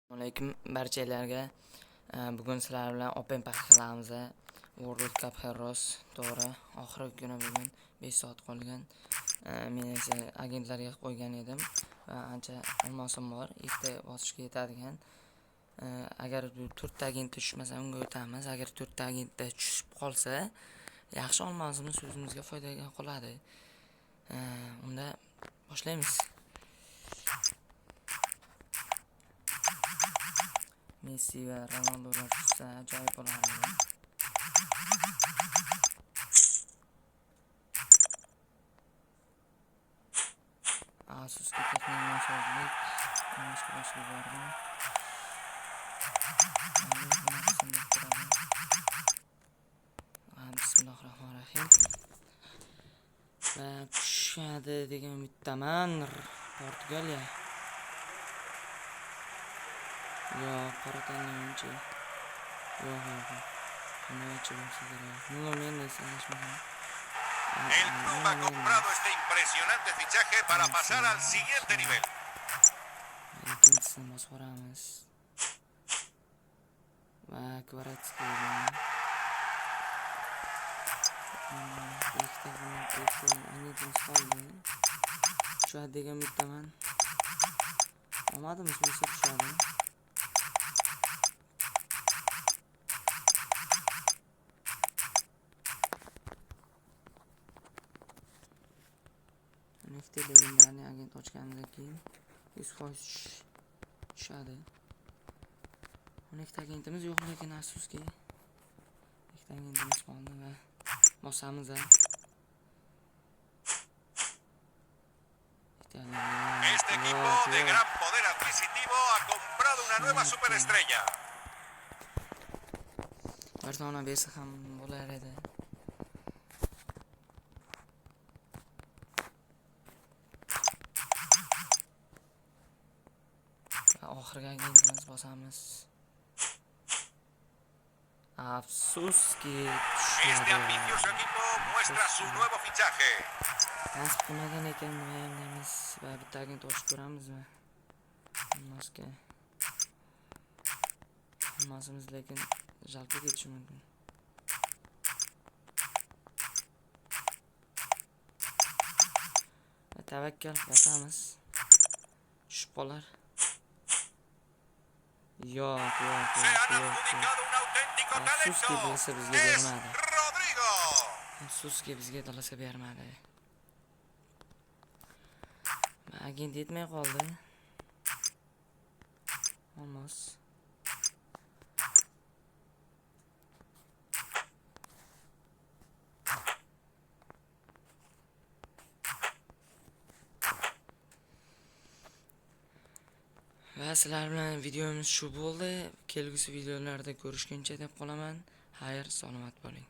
Assalomu alaykum barchalarga. Bugun sizlar bilan Open Pack qilamiz. World Cup Heroes to'g'ri. Oxirgi kuni bugun 5 soat qolgan. Men esa agentlarga qo'ygan edim va ancha olmosim bor. Ikkita bosishga yetadigan. Agar 4 ta agentda tushmasa unga o'tamiz. Agar 4 ta agentda tushib qolsa, yaxshi olmosimiz o'zimizga foydaga qoladi. Unda boshlaymiz. Messi va Ronaldolar tushsa ajoyib bo'lardi. Afsuski texnik nosozlik boshqa borgan. Bismillahirrohmanirrohim. Va tushadi degan umiddaman. Portugaliya. Yo'q, qora tanlaguncha. Yo'q. Nima bo'lsa kerak. Nuno Mendes alishmagan. El club ha comprado este impresionante fichaje para pasar al siguiente nivel. Ikkinchisini bosib va Kvaratskhelia tushadi degan umiddaman. Omadimiz bo'lsa tushadi. Nefte legendarni agent ochgandan keyin 100% tushadi. 12 ta agentimiz yo'q, lekin afsuski 2 ta agentimiz qoldi va bosamiz. Este equipo de gran poder adquisitivo ha comprado una nueva superestrella. Barcelona bersa ham bo'lar edi. Oxirgi agentimiz bosamiz. Afsuski Este ambicioso equipo muestra su nuevo fichaje. nasib qilmagan ekan deymiz va bitta agent ochib ko'ramizmi? Hammamiz lekin jalga ketishi mumkin. Tavakkal bosamiz. Tushib qolar. Yo'q. Se han adjudicado un auténtico Afsuski talento. bo'lsa bizga Es bermadi. Rodrigo. Afsuski bizga dalasa bermadi. Agent yetmay qoldi. Olmos. Va sizlar bilan videomiz shu bo'ldi. Kelgusi videolarda ko'rishguncha deb qolaman. Xayr, salomat bo'ling.